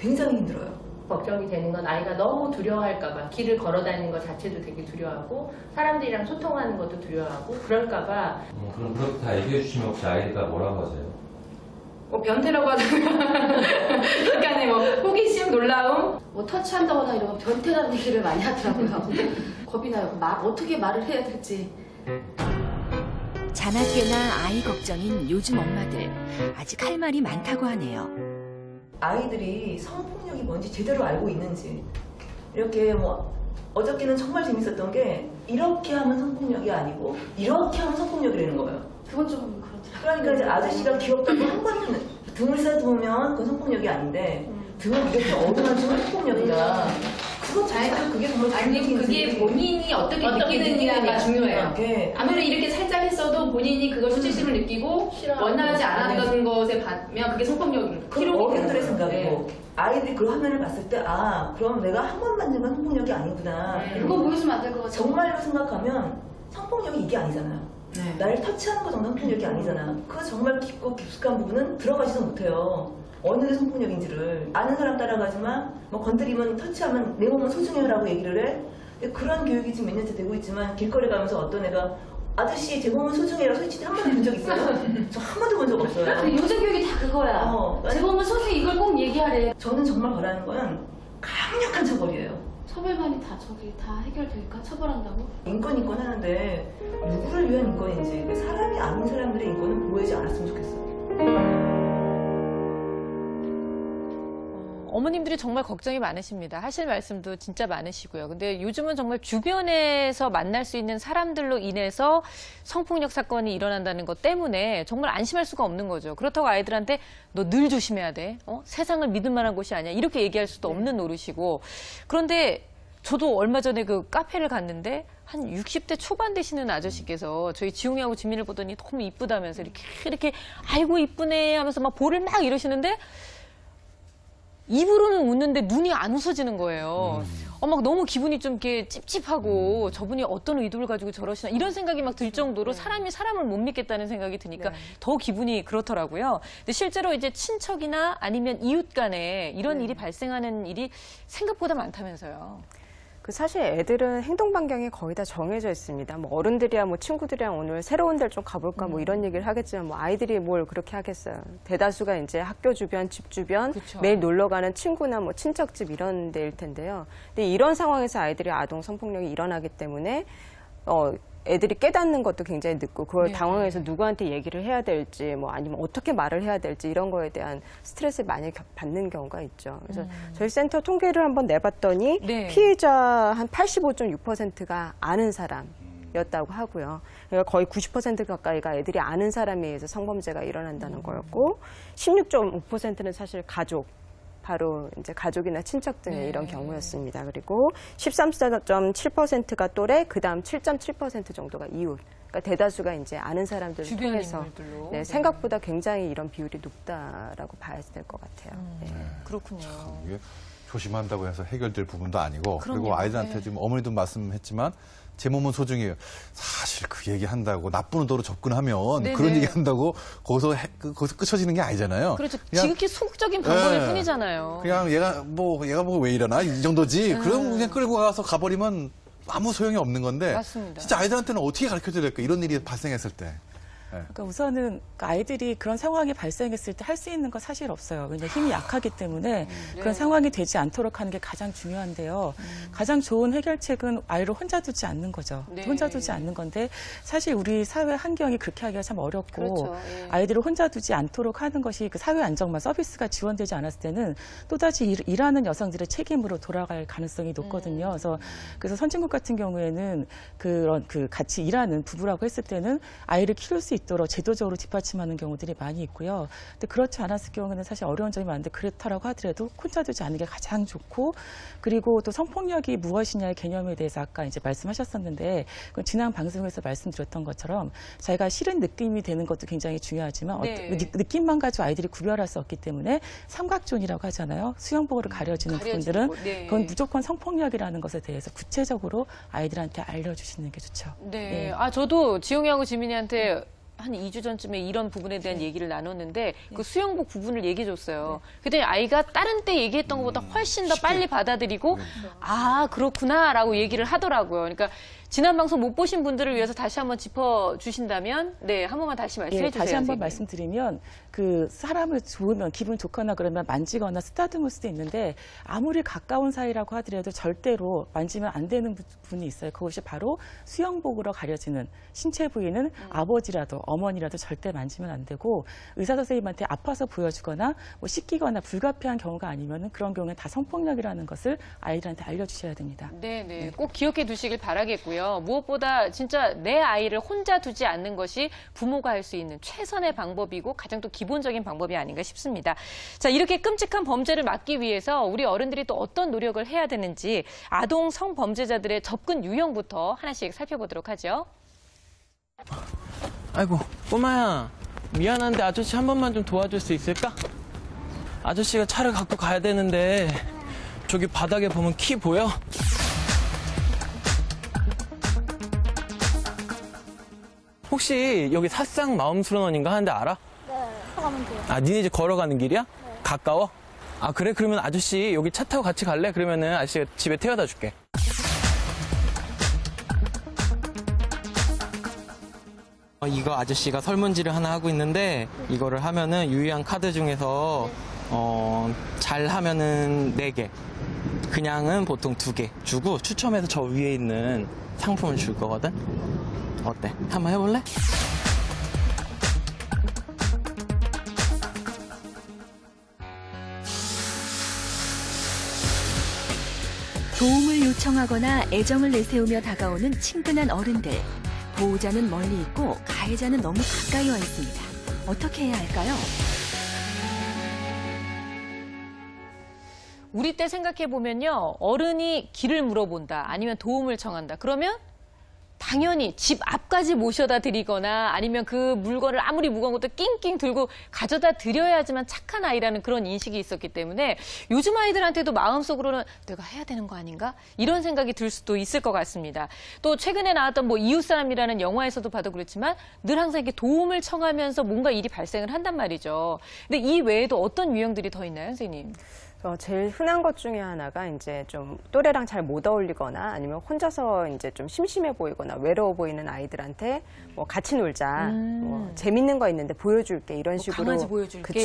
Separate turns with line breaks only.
굉장히 힘들어요.
걱정이 되는 건 아이가 너무 두려워할까봐 길을 걸어다니는 것 자체도 되게 두려워하고 사람들이랑 소통하는 것도 두려워하고 그럴까봐.
그럼 그렇게 다 얘기해 주시면 혹시 아이가 뭐라고 하세요?
뭐 변태라고 하잖아요. 약간의 뭐 호기심, 놀라움.
뭐 터치한다거나 이러면 변태라는 얘기를 많이 하더라고요. 겁이 나요. 어떻게 말을 해야 될지.
자나깨나 아이 걱정인 요즘 엄마들 아직 할 말이 많다고 하네요.
아이들이 성폭력이 뭔지 제대로 알고 있는지. 이렇게 뭐 어저께는 정말 재밌었던 게 이렇게 하면 성폭력이 아니고 이렇게 하면 성폭력이라는 거예요.
그건 좀 그렇더라고요.
그러니까 이제 아저씨가 귀엽다고 한 번은 등을 싸두면 그건 성폭력이 아닌데 등을 이렇게 어루만지면 성폭력이다. 그거 자체가 그게 정말
아니 그게 본인이 어떻게 느끼느냐가 중요해요. 아무리 이렇게 살짝 했어도 본인이 그걸 수치심을 느끼고 원하지 않았던 것에 받으면 그게 성폭력입니다.
그 어른들의 생각이고 아이들이 그 화면을 봤을 때 아 그럼 내가 한 번 만지면 성폭력이 아니구나.
그거 보여주면 안 될 것 같아요.
정말로 생각하면 성폭력이 이게 아니잖아요. 나를 터치하는 거 정도 성폭력이 아니잖아. 그 정말 깊고 깊숙한 부분은 들어가지도 못해요. 어느 게 성폭력인지를 아는 사람 따라가지만 뭐 건드리면 터치하면 내 몸은 소중해라고 얘기를 해. 근데 그런 교육이 지금 몇 년째 되고 있지만 길거리 가면서 어떤 애가 아저씨 제 몸은 소중해라고 소리치지 한 번도 본 적 있어요? 저 한 번도 본 적 없어요.
요새 교육이 다 그거야. 제 몸은 소중해 이걸 꼭 얘기하래.
저는 정말 바라는 건 강력한 처벌이에요.
처벌만이 다 저기 다 해결될까? 처벌한다고?
인권 하는데 누구를 위한 인권인지 사람이 아닌 사람들의 인권은 보이지 않았으면 좋겠어요.
어머님들이 정말 걱정이 많으십니다. 하실 말씀도 진짜 많으시고요. 근데 요즘은 정말 주변에서 만날 수 있는 사람들로 인해서 성폭력 사건이 일어난다는 것 때문에 정말 안심할 수가 없는 거죠. 그렇다고 아이들한테 너 늘 조심해야 돼. 세상을 믿을 만한 곳이 아니야. 이렇게 얘기할 수도 없는 노릇이고. 그런데 저도 얼마 전에 그 카페를 갔는데 한 60대 초반 되시는 아저씨께서 저희 지웅이하고 지민을 보더니 너무 이쁘다면서 이렇게 아이고 이쁘네 하면서 막 볼을 막 이러시는데 입으로는 웃는데 눈이 안 웃어지는 거예요. 막 너무 기분이 좀 이렇게 찝찝하고 저분이 어떤 의도를 가지고 저러시나 이런 생각이 막 들 정도로 사람이 사람을 못 믿겠다는 생각이 드니까 더 기분이 그렇더라고요. 근데 실제로 이제 친척이나 아니면 이웃 간에 이런 일이 발생하는 일이 생각보다 많다면서요.
사실 애들은 행동 반경이 거의 다 정해져 있습니다. 뭐 어른들이야 뭐 친구들이랑 오늘 새로운 데를 좀 가볼까 뭐 이런 얘기를 하겠지만 뭐 아이들이 뭘 그렇게 하겠어요. 대다수가 이제 학교 주변, 집 주변, 그쵸. 매일 놀러 가는 친구나 뭐 친척집 이런 데일 텐데요. 근데 이런 상황에서 아이들이 아동 성폭력이 일어나기 때문에 애들이 깨닫는 것도 굉장히 늦고 그걸 당황해서 누구한테 얘기를 해야 될지 뭐 아니면 어떻게 말을 해야 될지 이런 거에 대한 스트레스를 많이 받는 경우가 있죠. 그래서 저희 센터 통계를 한번 내봤더니 피해자 한 85.6%가 아는 사람이었다고 하고요. 그러니까 거의 90% 가까이가 애들이 아는 사람에 의해서 성범죄가 일어난다는 거였고 16.5%는 사실 가족. 바로 이제 가족이나 친척 등의 이런 경우였습니다. 그리고 13.7%가 또래, 그 다음 7.7% 정도가 이웃. 그러니까 대다수가 이제 아는 사람들을 통해서 생각보다 굉장히 이런 비율이 높다라고 봐야 될 것 같아요.
그렇군요.
이게 조심한다고 해서 해결될 부분도 아니고 그리고 아이들한테 지금 어머니도 말씀했지만 제 몸은 소중해요. 사실 그 얘기한다고 나쁜 의도로 접근하면 그런 얘기한다고 거기서 끝쳐지는 게 아니잖아요.
그렇죠. 지극히 소극적인 방법일 뿐이잖아요.
그냥 얘가 보고 왜 이러나 이 정도지. 그럼 그냥 끌고 가서 가버리면 아무 소용이 없는 건데.
맞습니다.
진짜 아이들한테는 어떻게 가르쳐줘야 될까 이런 일이 발생했을 때.
그러니까 우선은 아이들이 그런 상황이 발생했을 때 할 수 있는 건 사실 없어요. 왜냐하면 힘이 약하기 때문에 그런 상황이 되지 않도록 하는 게 가장 중요한데요. 가장 좋은 해결책은 아이를 혼자 두지 않는 거죠. 혼자 두지 않는 건데 사실 우리 사회 환경이 그렇게 하기가 참 어렵고 아이들을 혼자 두지 않도록 하는 것이 그 사회 안정망 서비스가 지원되지 않았을 때는 또다시 일하는 여성들의 책임으로 돌아갈 가능성이 높거든요. 그래서 선진국 같은 경우에는 그런 같이 일하는 부부라고 했을 때는 아이를 키울 수 있도록 제도적으로 뒷받침하는 경우들이 많이 있고요. 근데 그렇지 않았을 경우는 사실 어려운 점이 많은데 그렇다라고 하더라도 혼자 두지 않는 게 가장 좋고 그리고 또 성폭력이 무엇이냐의 개념에 대해서 아까 이제 말씀하셨었는데 지난 방송에서 말씀드렸던 것처럼 자기가 싫은 느낌이 되는 것도 굉장히 중요하지만 느낌만 가지고 아이들이 구별할 수 없기 때문에 삼각존이라고 하잖아요. 수영복으로 가려지는 부분들은 그건 무조건 성폭력이라는 것에 대해서 구체적으로 아이들한테 알려주시는 게 좋죠.
저도 지용이하고 지민이한테 한 2주 전쯤에 이런 부분에 대한 얘기를 나눴는데 그 수영복 부분을 얘기해줬어요. 그랬더니 아이가 다른 때 얘기했던 것보다 훨씬 더 빨리 받아들이고 아 그렇구나라고 얘기를 하더라고요. 그러니까 지난 방송 못 보신 분들을 위해서 다시 한번 짚어주신다면 네, 한 번만 다시 말씀해 주세요.
다시 한번
선생님. 말씀드리면
그 사람을 좋으면 기분 좋거나 그러면 만지거나 쓰다듬을 수도 있는데 아무리 가까운 사이라고 하더라도 절대로 만지면 안 되는 부분이 있어요. 그것이 바로 수영복으로 가려지는 신체 부위는 아버지라도 어머니라도 절대 만지면 안 되고 의사 선생님한테 아파서 보여주거나 뭐 씻기거나 불가피한 경우가 아니면 그런 경우는 다 성폭력이라는 것을 아이들한테 알려주셔야 됩니다.
네네. 꼭 기억해 두시길 바라겠고요. 무엇보다 진짜 내 아이를 혼자 두지 않는 것이 부모가 할 수 있는 최선의 방법이고 가장 또 기본적인 방법이 아닌가 싶습니다. 자, 이렇게 끔찍한 범죄를 막기 위해서 우리 어른들이 또 어떤 노력을 해야 되는지 아동 성범죄자들의 접근 유형부터 하나씩 살펴보도록 하죠.
아이고, 꼬마야. 미안한데 아저씨 한 번만 좀 도와줄 수 있을까? 아저씨가 차를 갖고 가야 되는데 저기 바닥에 보면 키 보여? 혹시 여기 사상 마음수련원인가 하는데 알아?
네, 가면 돼요.
아, 니네 집 걸어가는 길이야? 네. 가까워? 아, 그래? 그러면 아저씨 여기 차 타고 같이 갈래? 그러면은 아저씨가 집에 태워다 줄게. 이거 아저씨가 설문지를 하나 하고 있는데 이거를 하면은 유의한 카드 중에서 잘 하면은 4개, 그냥은 보통 2개 주고 추첨해서 저 위에 있는 상품을 줄 거거든. 어때? 한번 해볼래?
도움을 요청하거나 애정을 내세우며 다가오는 친근한 어른들. 보호자는 멀리 있고 가해자는 너무 가까이 와 있습니다. 어떻게 해야 할까요?
우리 때 생각해보면요. 어른이 길을 물어본다 아니면 도움을 청한다. 그러면 당연히 집 앞까지 모셔다 드리거나 아니면 그 물건을 아무리 무거운 것도 낑낑 들고 가져다 드려야지만 착한 아이라는 그런 인식이 있었기 때문에 요즘 아이들한테도 마음속으로는 내가 해야 되는 거 아닌가? 이런 생각이 들 수도 있을 것 같습니다. 또 최근에 나왔던 뭐 이웃사람이라는 영화에서도 봐도 그렇지만 늘 항상 이렇게 도움을 청하면서 뭔가 일이 발생을 한단 말이죠. 근데 이 외에도 어떤 유형들이 더 있나요, 선생님?
제일 흔한 것 중에 하나가 이제 좀 또래랑 잘 못 어울리거나 아니면 혼자서 이제 좀 심심해 보이거나 외로워 보이는 아이들한테 뭐 같이 놀자, 뭐 재밌는 거 있는데 보여줄게 이런 식으로
강아지 보여줄게.
그쵸.